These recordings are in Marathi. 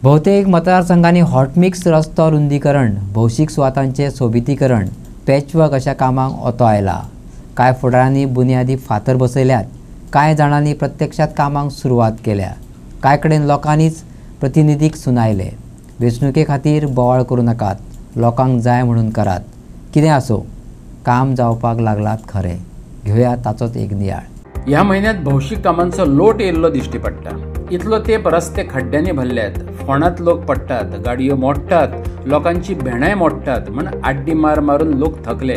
बहुतेक मतदारसंघांनी हॉटमिक्स रस्तो रुंदीकरण, भौशीक सुवातांचे सोबितीकरण, पॅचवर्क अशा कामांक ओतो आयला। कांय फुडाऱ्यांनी बुनियादी फातर बसयल्यात, कांय जाणांनी प्रत्यक्षात कामांक सुरवात केल्या, कांय कडेन लोकांनीच प्रतिनिधीक सुनायले। वेंचणुके खातीर बोवाळ करूं नाकात, लोकांक जाय म्हणून करात। कितें आसो, काम जावपाक लागलात खरें। घेवया ताचोच एक नियाळ। ह्या महिन्यात भौशीक कामांचो लोट येयल्लो दिश्टी पडटा। इतलो तेंप रस्ते खड्ड्यांनी भरल्यात, फोंडांत लोक पडटात, गाडयो मोडटात, लोकांची भेणाय मोडटात म्हण आड्डी मार मारून लोक थकले।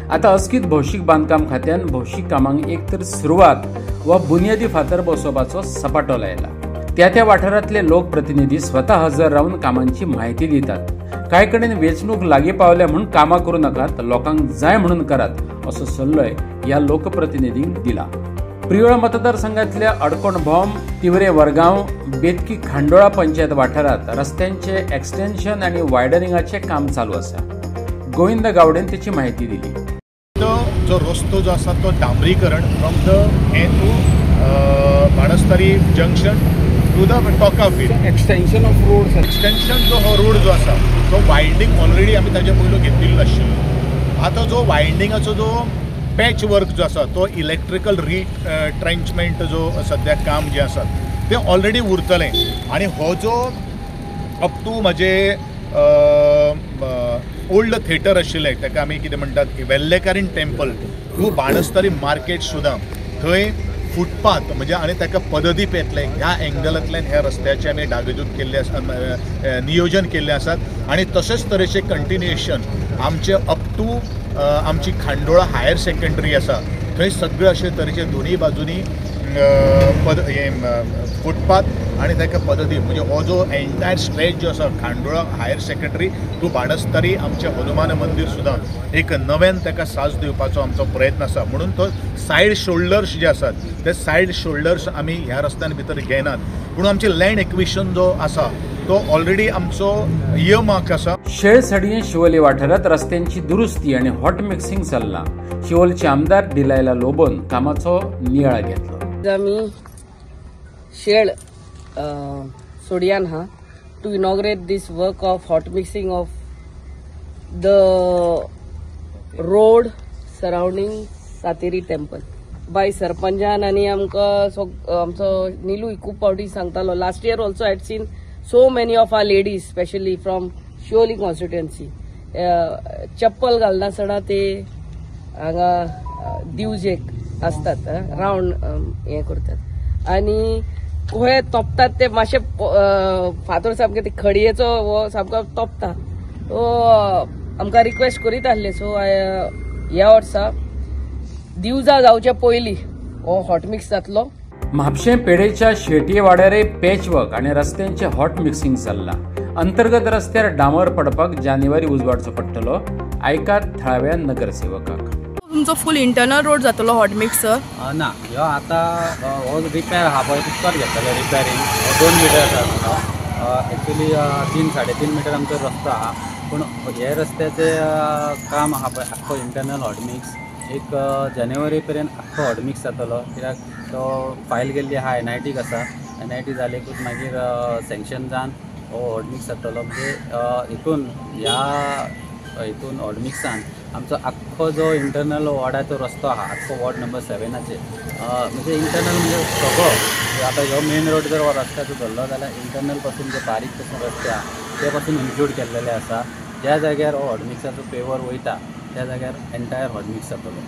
आता अस्कीत भौशीक बांदकाम खात्यान भौशीक कामांक एक तर सुरवात वा बुनियादी फातर बसोवपाचो सपाटो लायला। त्या वाठारांतले लोक प्रतिनिधी स्वता हजर रावन कामांची म्हायती दितात। कांय कडेन वेंचणूक लागीं पावल्या म्हूण कामां करूं नाकात, लोकांक जाय म्हणून करात असो सल्लोय ह्या लोकप्रतिनिधींक दिला। प्रियोळ मतदारसंघातल्या अडकोणभौम, तिवरे वरगांव, बेतकी खांडोळा पंचायत वाठारात रस्त्यांचे एक्सटेन्शन आणि वायडनिंगाचे काम चालू आसा। गोविंद गावडेन त्याची माहिती दिली। जो रस्तो जो आसा तो डांबरीकरण from the to Banastari junction to the Toka field extension of road extension जो हो रोड जो आसा तो वायडनींग ऑलरेडी आमी ताजे पयलो घेतिल्लो आशिल्लो। आता जो वायडनिंगाचो जो पॅच वर्क जो आसा तो इलेक्ट्रिकल ट्रेंचमेंट जो सद्या काम जे आसा ते ऑलरेडी उरतलें आनी हो जो अप टू म्हजे ओल्ड थिएटर आशिल्लें ताका आमी कितें म्हणटात वेल्लेकारीन टेंपल टू बाणस्तारी मार्केट सुद्दां थंय फुटपाथ म्हणजे आनी ताका पददीप येतलें ह्या एंगलांतल्यान ह्या रस्त्याचें आमी डागडूग केल्ले आसा, नियोजन केल्लें आसात। आनी तशेंच तरेचें कंटिन्युएशन आमचे अप टू आमची खांडोळा हायर सेकंडरी आसा थंय सगळे अशे तरेचे दोनूय बाजूनी फुटपाथ आनी ताका पददीप म्हणजे हो जो एंटायर स्ट्रेच जो आसा Khandola higher secondary to Banastari आमचें हनुमान मंदिर सुद्दां एक नव्यान ताका साज दिवपाचो आमचो प्रयत्न आसा। म्हणून तो सायड शोल्डर्स जे आसात ते सायड शोल्डर्स आमी ह्या रस्त्यान भितर घेनात, पूण आमचे लँड एक्विशन जो आसा तो ऑलरेडी आमचो इयरमार्क आसा। शेळसडये शिवोले वाठारात रस्त्यांची दुरुस्ती आणि हॉट मिक्सिंग चल्ला। शिवोलचे आमदार डिलायला लोबोन कामाचो नियाळ घेतलो। आमी शेळ सोडियान हा to inaugurate this work of hot mixing of the road surrounding Sateri temple by सरपंचान आनी आमकां आमचो निलू खूब फावटी सांगतालो। Last year also had seen so many of our ladies especially from Shioli constituency चप्पल घालना सडा ते हांगा दिवजेक असतात राउंड हे करतात आनी हे तोपतात ते मातशे फातर सामके ते खडयेचो वो सामको तोपता। सो आमकां रिक्वेस्ट करीत आसले सो ह्या वर्सा दिवजा जावचे पयलीं हो हॉट मिक्स जातलो। म्हापशें पेडेच्या शेटये वाड्यारे पॅचवर्क आणि रस्त्यांचे हॉट मिक्सिंग चल्ला। अंतर्गत रस्त्यार डांबर पडपाक जानेवारी उजवाडचो पडटलो। ऐकात थळाव्या नगरसेवकाक। तुमचो फुल इंटरनल रोड जातलो हॉट मिक्स ना ह्यो आतां हो रिपेर आहा पळय तितकोच घेतले रिपेरींग 2 मिटर जाता। एक्चुअली 3-3.5 मिटर आमचो रस्तो आहा, पूण हे रस्त्याचे काम आहा पळय आख्खो इंटरनल हॉट मिक्स एक जानेवारी पर्यंत आख्खो हॉट मिक्स जातलो। कित्याक तो फायल केल्ली आहा NITक आसा, NIT जालेकूच मागीर सँक्शन जावन हो हॉट मिक्स जातलो। म्हणजे हितून ह्या हितून हॉट मिक्सान आमचो आख्खो जो इंटरनल वॉर्डाचो रस्तो आहा आख्खो वॉर्ड नंबर 7 म्हणजे इंटरनल म्हणजे सगळो आतां ह्यो मेन रोड जर हो रस्त्याचो धरलो जाल्यार इंटरनल पासून जे बारीक पासून रस्ते आहा ते पासून इन्क्लूड केल्लेले आसा। ज्या जाग्यार हो हॉट मिक्साचो पेवर वयता त्या जाग्यार एंटायर हॉट मिक्स जातलो।